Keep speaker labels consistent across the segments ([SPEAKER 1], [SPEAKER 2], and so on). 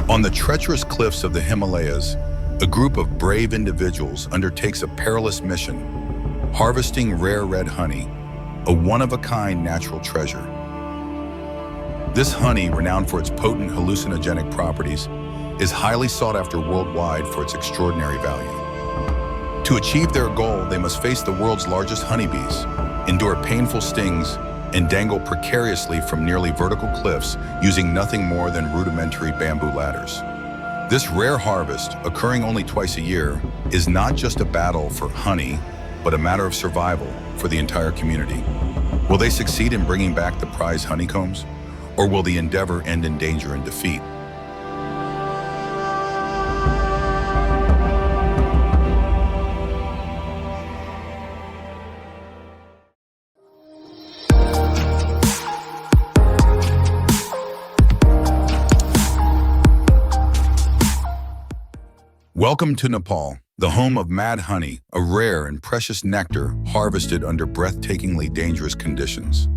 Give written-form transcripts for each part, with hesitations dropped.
[SPEAKER 1] On the treacherous cliffs of the Himalayas, a group of brave individuals undertakes a perilous mission, harvesting rare red honey, a one-of-a-kind natural treasure. This honey, renowned for its potent hallucinogenic properties, is highly sought after worldwide for its extraordinary value. To achieve their goal, they must face the world's largest honeybees, endure painful stings, and dangle precariously from nearly vertical cliffs using nothing more than rudimentary bamboo ladders. This rare harvest, occurring only twice a year, is not just a battle for honey, but a matter of survival for the entire community. Will they succeed in bringing back the prize honeycombs, or will the endeavor end in danger and defeat? Welcome to Nepal, the home of mad honey, a rare and precious nectar harvested under breathtakingly dangerous conditions.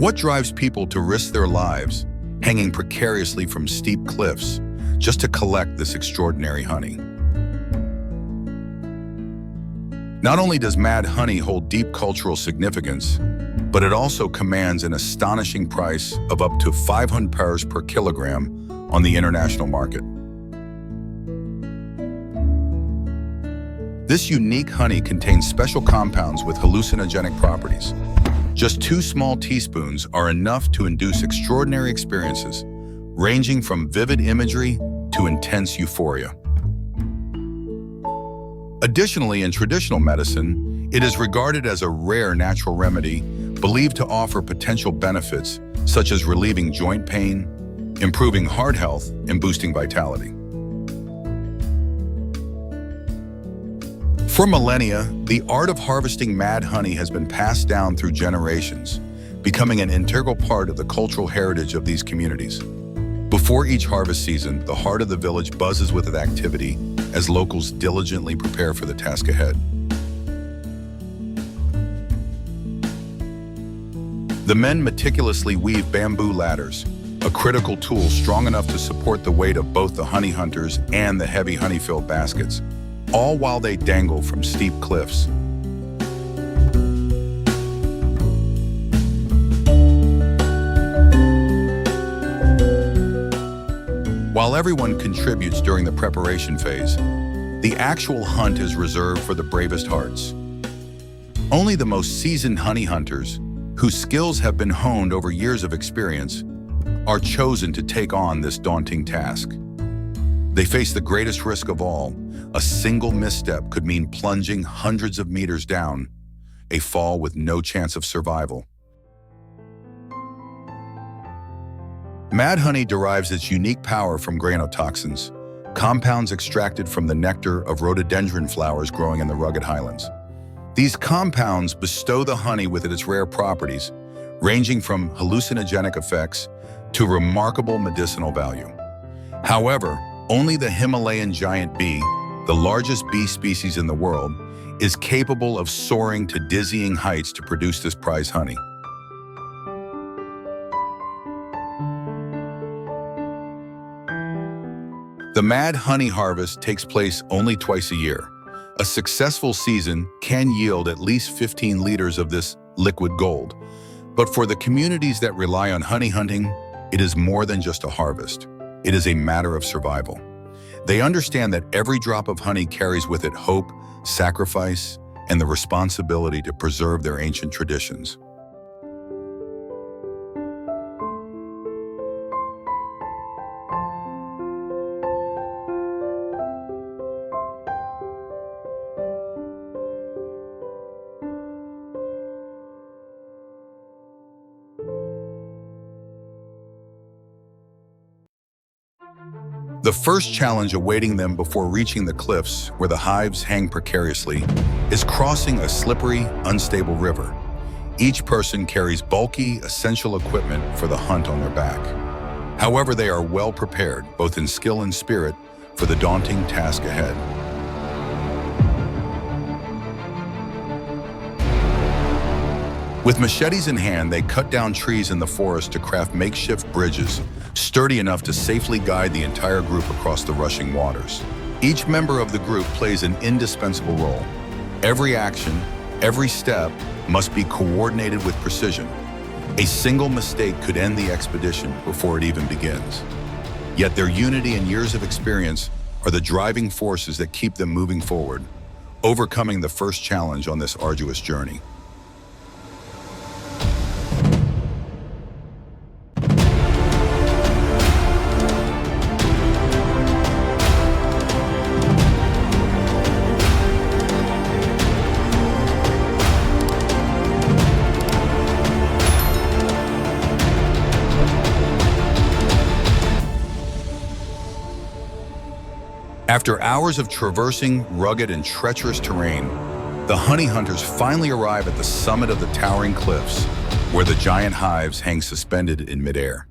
[SPEAKER 1] What drives people to risk their lives, hanging precariously from steep cliffs, just to collect this extraordinary honey? Not only does mad honey hold deep cultural significance, but it also commands an astonishing price of up to 500 pairs per kilogram on the international market. This unique honey contains special compounds with hallucinogenic properties. Just 2 small teaspoons are enough to induce extraordinary experiences, ranging from vivid imagery to intense euphoria. Additionally, in traditional medicine, it is regarded as a rare natural remedy believed to offer potential benefits such as relieving joint pain, improving heart health, and boosting vitality. For millennia, the art of harvesting mad honey has been passed down through generations, becoming an integral part of the cultural heritage of these communities. Before each harvest season, the heart of the village buzzes with activity as locals diligently prepare for the task ahead. The men meticulously weave bamboo ladders, a critical tool strong enough to support the weight of both the honey hunters and the heavy honey-filled baskets, all while they dangle from steep cliffs. While everyone contributes during the preparation phase, the actual hunt is reserved for the bravest hearts. Only the most seasoned honey hunters, whose skills have been honed over years of experience, are chosen to take on this daunting task. They face the greatest risk of all. A single misstep could mean plunging hundreds of meters down, a fall with no chance of survival. Mad honey derives its unique power from grainotoxins, compounds extracted from the nectar of rhododendron flowers growing in the rugged highlands. These compounds bestow the honey with its rare properties, ranging from hallucinogenic effects to remarkable medicinal value. However, only the Himalayan giant bee, the largest bee species in the world, is capable of soaring to dizzying heights to produce this prize honey. The mad honey harvest takes place only twice a year. A successful season can yield at least 15 liters of this liquid gold. But for the communities that rely on honey hunting, it is more than just a harvest. It is a matter of survival. They understand that every drop of honey carries with it hope, sacrifice, and the responsibility to preserve their ancient traditions. The first challenge awaiting them before reaching the cliffs where the hives hang precariously is crossing a slippery, unstable river. Each person carries bulky, essential equipment for the hunt on their back. However, they are well prepared, both in skill and spirit, for the daunting task ahead. With machetes in hand, they cut down trees in the forest to craft makeshift bridges, sturdy enough to safely guide the entire group across the rushing waters. Each member of the group plays an indispensable role. Every action, every step must be coordinated with precision. A single mistake could end the expedition before it even begins. Yet their unity and years of experience are the driving forces that keep them moving forward, overcoming the first challenge on this arduous journey. After hours of traversing rugged and treacherous terrain, the honey hunters finally arrive at the summit of the towering cliffs, where the giant hives hang suspended in midair.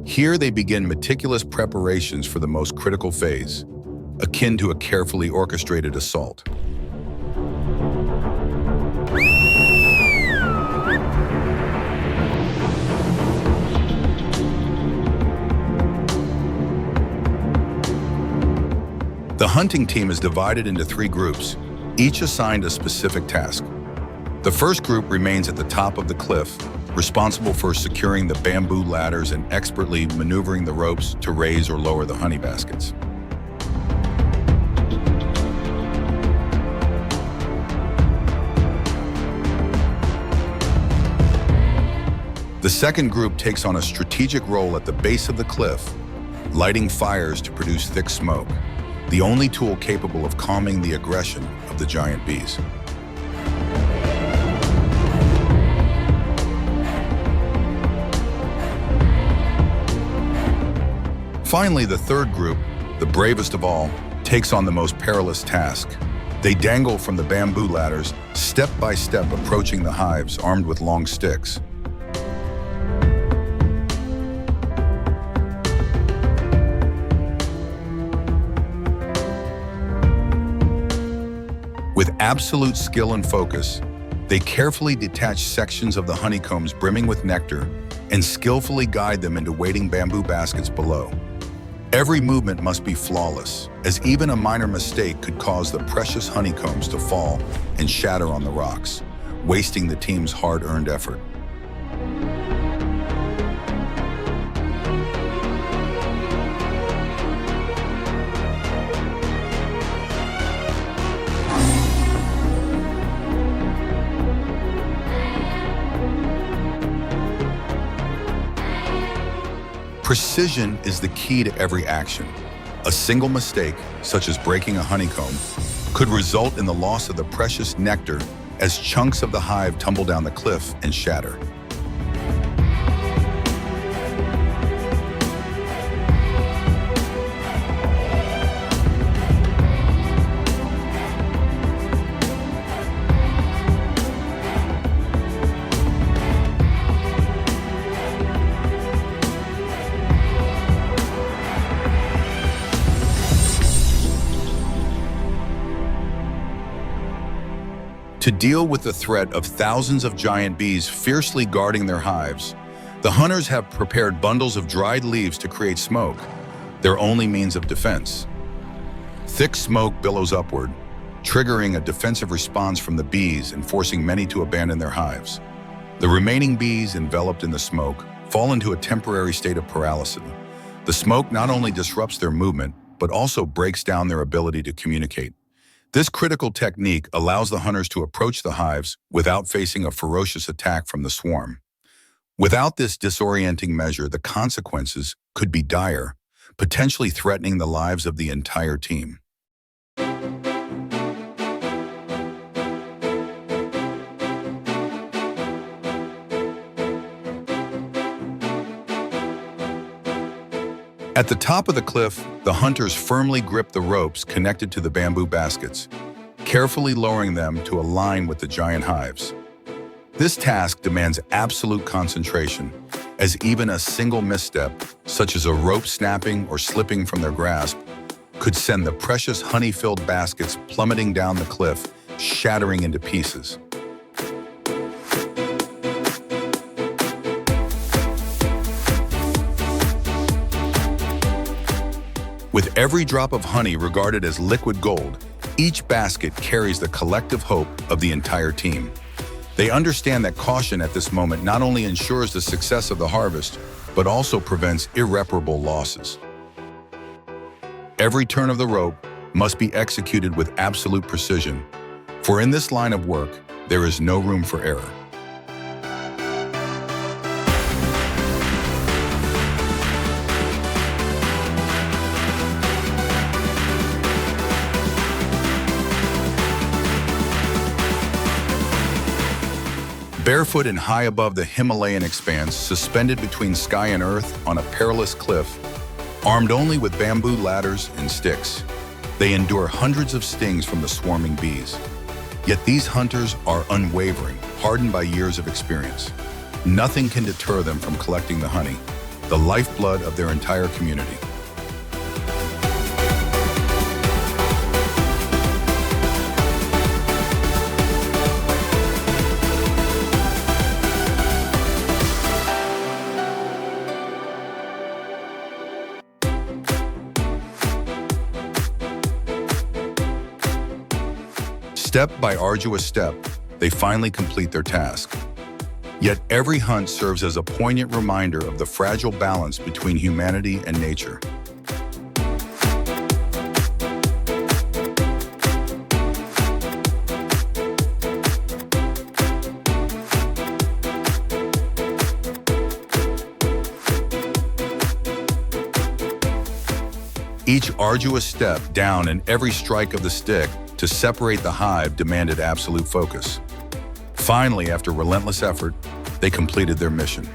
[SPEAKER 1] Here they begin meticulous preparations for the most critical phase, akin to a carefully orchestrated assault. The hunting team is divided into 3 groups, each assigned a specific task. The first group remains at the top of the cliff, responsible for securing the bamboo ladders and expertly maneuvering the ropes to raise or lower the honey baskets. The second group takes on a strategic role at the base of the cliff, lighting fires to produce thick smoke, the only tool capable of calming the aggression of the giant bees. Finally, the third group, the bravest of all, takes on the most perilous task. They dangle from the bamboo ladders, step by step approaching the hives armed with long sticks. With absolute skill and focus, they carefully detach sections of the honeycombs brimming with nectar and skillfully guide them into waiting bamboo baskets below. Every movement must be flawless, as even a minor mistake could cause the precious honeycombs to fall and shatter on the rocks, wasting the team's hard-earned effort. Precision is the key to every action. A single mistake, such as breaking a honeycomb, could result in the loss of the precious nectar as chunks of the hive tumble down the cliff and shatter. To deal with the threat of thousands of giant bees fiercely guarding their hives, the hunters have prepared bundles of dried leaves to create smoke, their only means of defense. Thick smoke billows upward, triggering a defensive response from the bees and forcing many to abandon their hives. The remaining bees, enveloped in the smoke, fall into a temporary state of paralysis. The smoke not only disrupts their movement, but also breaks down their ability to communicate. This critical technique allows the hunters to approach the hives without facing a ferocious attack from the swarm. Without this disorienting measure, the consequences could be dire, potentially threatening the lives of the entire team. At the top of the cliff, the hunters firmly grip the ropes connected to the bamboo baskets, carefully lowering them to align with the giant hives. This task demands absolute concentration, as even a single misstep, such as a rope snapping or slipping from their grasp, could send the precious honey-filled baskets plummeting down the cliff, shattering into pieces. With every drop of honey regarded as liquid gold, each basket carries the collective hope of the entire team. They understand that caution at this moment not only ensures the success of the harvest, but also prevents irreparable losses. Every turn of the rope must be executed with absolute precision, for in this line of work, there is no room for error. Barefoot and high above the Himalayan expanse, suspended between sky and earth on a perilous cliff, armed only with bamboo ladders and sticks, they endure hundreds of stings from the swarming bees. Yet these hunters are unwavering, hardened by years of experience. Nothing can deter them from collecting the honey, the lifeblood of their entire community. Step by arduous step, they finally complete their task. Yet every hunt serves as a poignant reminder of the fragile balance between humanity and nature. Each arduous step down and every strike of the stick to separate the hive demanded absolute focus. Finally, after relentless effort, they completed their mission.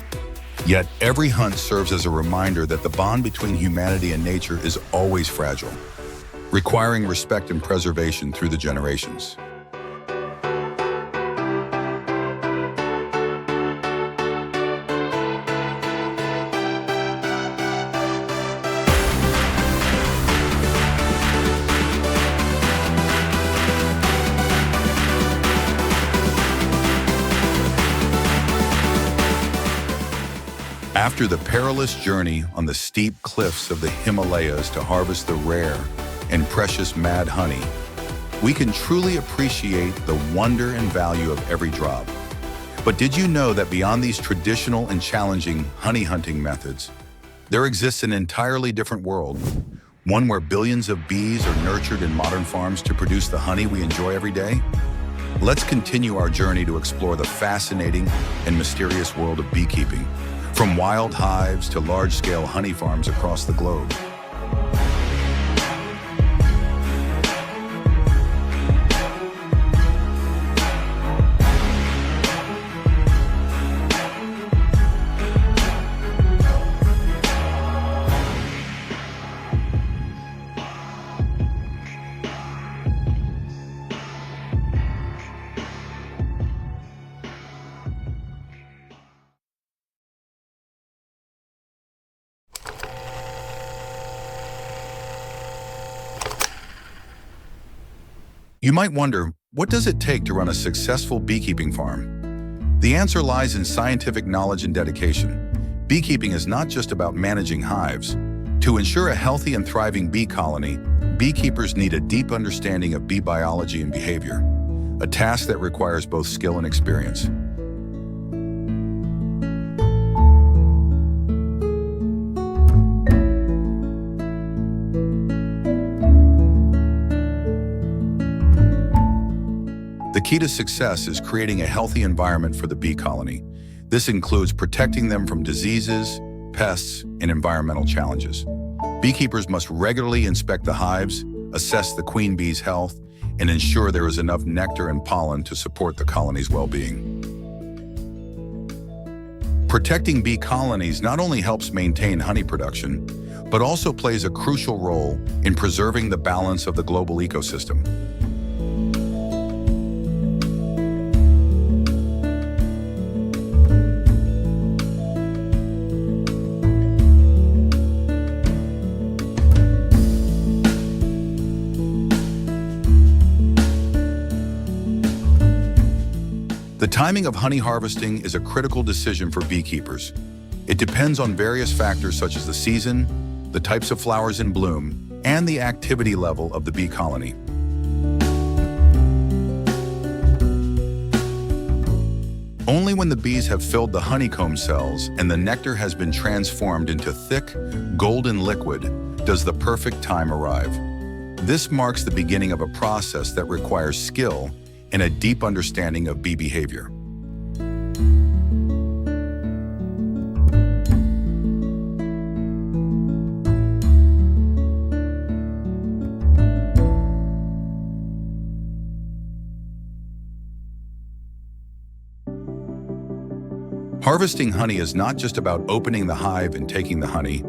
[SPEAKER 1] Yet every hunt serves as a reminder that the bond between humanity and nature is always fragile, requiring respect and preservation through the generations. After the perilous journey on the steep cliffs of the Himalayas to harvest the rare and precious mad honey, we can truly appreciate the wonder and value of every drop. But did you know that beyond these traditional and challenging honey hunting methods, there exists an entirely different world, one where billions of bees are nurtured in modern farms to produce the honey we enjoy every day? Let's continue our journey to explore the fascinating and mysterious world of beekeeping, from wild hives to large-scale honey farms across the globe. You might wonder, what does it take to run a successful beekeeping farm? The answer lies in scientific knowledge and dedication. Beekeeping is not just about managing hives. To ensure a healthy and thriving bee colony, beekeepers need a deep understanding of bee biology and behavior, a task that requires both skill and experience. The key to success is creating a healthy environment for the bee colony. This includes protecting them from diseases, pests, and environmental challenges. Beekeepers must regularly inspect the hives, assess the queen bee's health, and ensure there is enough nectar and pollen to support the colony's well-being. Protecting bee colonies not only helps maintain honey production, but also plays a crucial role in preserving the balance of the global ecosystem. The timing of honey harvesting is a critical decision for beekeepers. It depends on various factors such as the season, the types of flowers in bloom, and the activity level of the bee colony. Only when the bees have filled the honeycomb cells and the nectar has been transformed into thick, golden liquid does the perfect time arrive. This marks the beginning of a process that requires skill and a deep understanding of bee behavior. Harvesting honey is not just about opening the hive and taking the honey.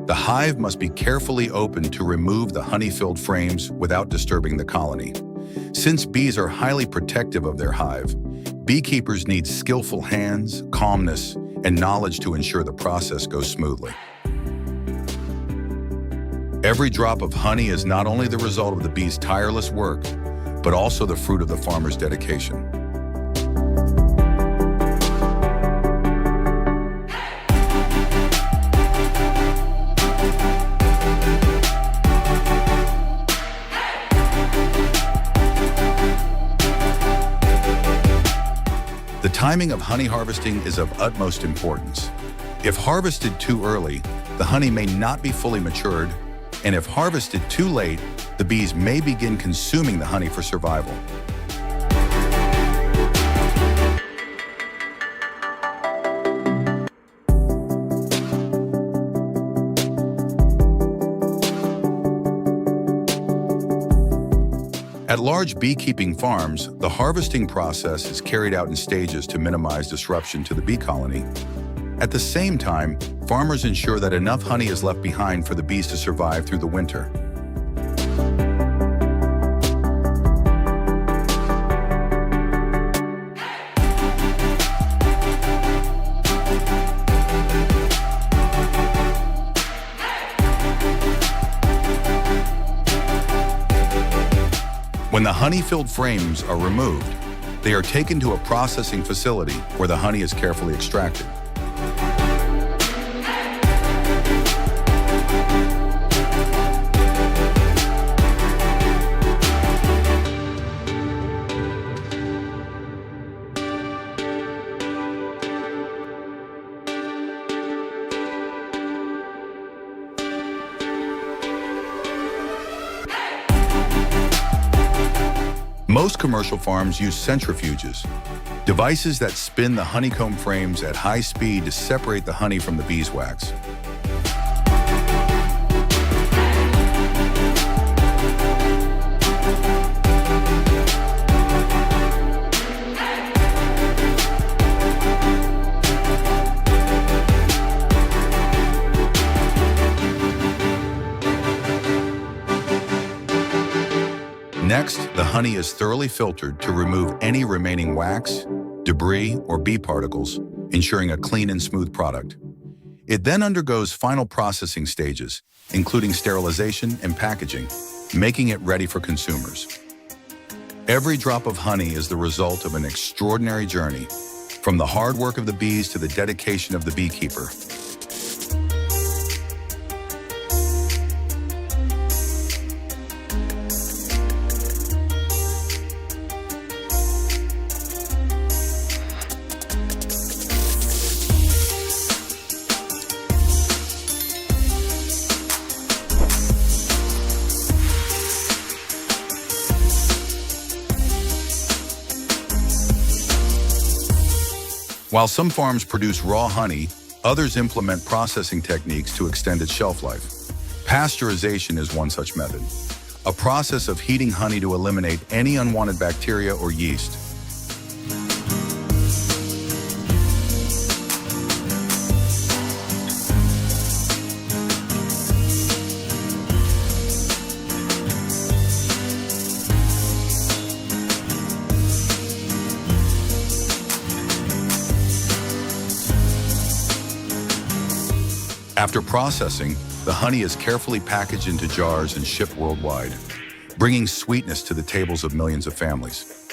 [SPEAKER 1] The hive must be carefully opened to remove the honey-filled frames without disturbing the colony. Since bees are highly protective of their hive, beekeepers need skillful hands, calmness, and knowledge to ensure the process goes smoothly. Every drop of honey is not only the result of the bees' tireless work, but also the fruit of the farmer's dedication. The timing of honey harvesting is of utmost importance. If harvested too early, the honey may not be fully matured, and if harvested too late, the bees may begin consuming the honey for survival. At large beekeeping farms, the harvesting process is carried out in stages to minimize disruption to the bee colony. At the same time, farmers ensure that enough honey is left behind for the bees to survive through the winter. When the honey-filled frames are removed, they are taken to a processing facility where the honey is carefully extracted. Most commercial farms use centrifuges, devices that spin the honeycomb frames at high speed to separate the honey from the beeswax. Next, the honey is thoroughly filtered to remove any remaining wax, debris, or bee particles, ensuring a clean and smooth product. It then undergoes final processing stages, including sterilization and packaging, making it ready for consumers. Every drop of honey is the result of an extraordinary journey, from the hard work of the bees to the dedication of the beekeeper. While some farms produce raw honey, others implement processing techniques to extend its shelf life. Pasteurization is one such method, a process of heating honey to eliminate any unwanted bacteria or yeast. After processing, the honey is carefully packaged into jars and shipped worldwide, bringing sweetness to the tables of millions of families.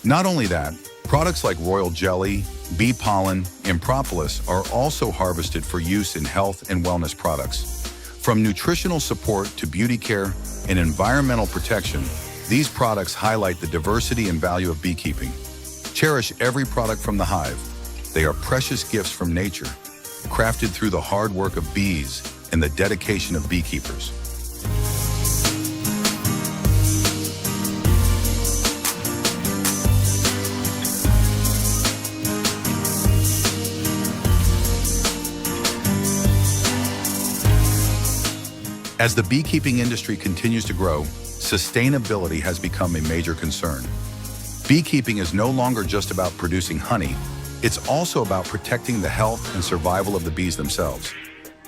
[SPEAKER 1] Not only that, Products like royal jelly, bee pollen, and propolis are also harvested for use in health and wellness products. From nutritional support to beauty care and environmental protection, these products highlight the diversity and value of beekeeping. Cherish every product from the hive. They are precious gifts from nature, crafted through the hard work of bees and the dedication of beekeepers. As the beekeeping industry continues to grow, sustainability has become a major concern. Beekeeping is no longer just about producing honey, it's also about protecting the health and survival of the bees themselves.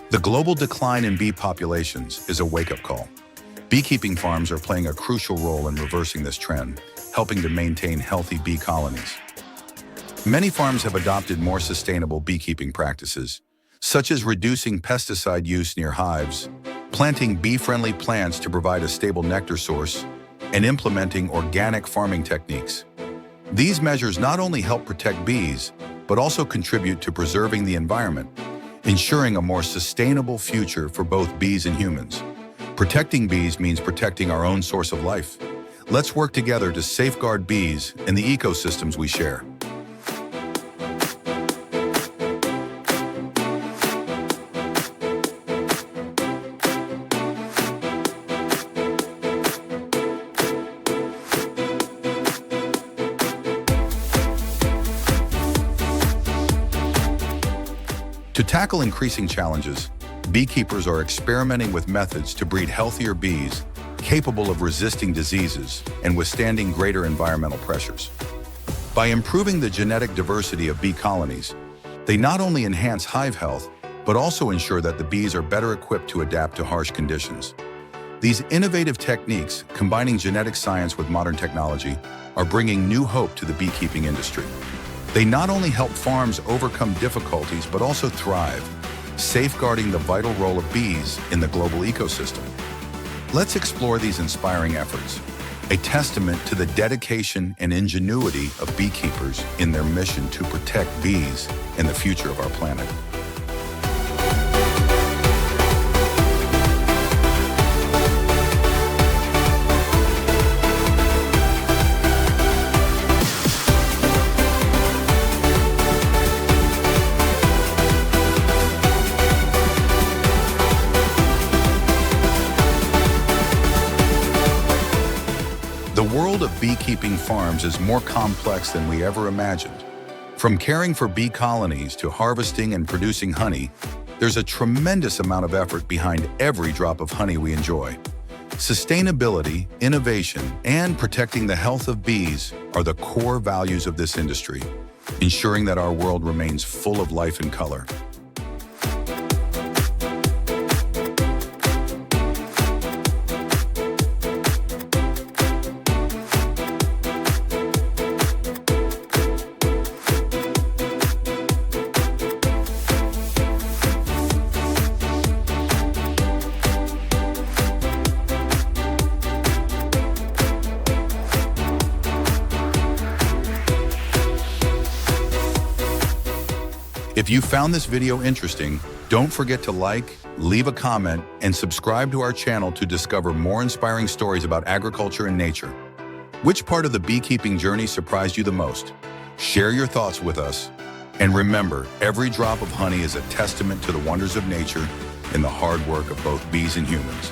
[SPEAKER 1] The global decline in bee populations is a wake-up call. Beekeeping farms are playing a crucial role in reversing this trend, helping to maintain healthy bee colonies. Many farms have adopted more sustainable beekeeping practices, such as reducing pesticide use near hives, planting bee-friendly plants to provide a stable nectar source, and implementing organic farming techniques. These measures not only help protect bees, but also contribute to preserving the environment, ensuring a more sustainable future for both bees and humans. Protecting bees means protecting our own source of life. Let's work together to safeguard bees and the ecosystems we share. To tackle increasing challenges, beekeepers are experimenting with methods to breed healthier bees capable of resisting diseases and withstanding greater environmental pressures. By improving the genetic diversity of bee colonies, they not only enhance hive health, but also ensure that the bees are better equipped to adapt to harsh conditions. These innovative techniques, combining genetic science with modern technology, are bringing new hope to the beekeeping industry. They not only help farms overcome difficulties, but also thrive, safeguarding the vital role of bees in the global ecosystem. Let's explore these inspiring efforts, a testament to the dedication and ingenuity of beekeepers in their mission to protect bees and the future of our planet. The world of beekeeping farms is more complex than we ever imagined. From caring for bee colonies to harvesting and producing honey, there's a tremendous amount of effort behind every drop of honey we enjoy. Sustainability, innovation, and protecting the health of bees are the core values of this industry, ensuring that our world remains full of life and color. If you found this video interesting, don't forget to like, leave a comment, and subscribe to our channel to discover more inspiring stories about agriculture and nature. Which part of the beekeeping journey surprised you the most? Share your thoughts with us. And remember, every drop of honey is a testament to the wonders of nature and the hard work of both bees and humans.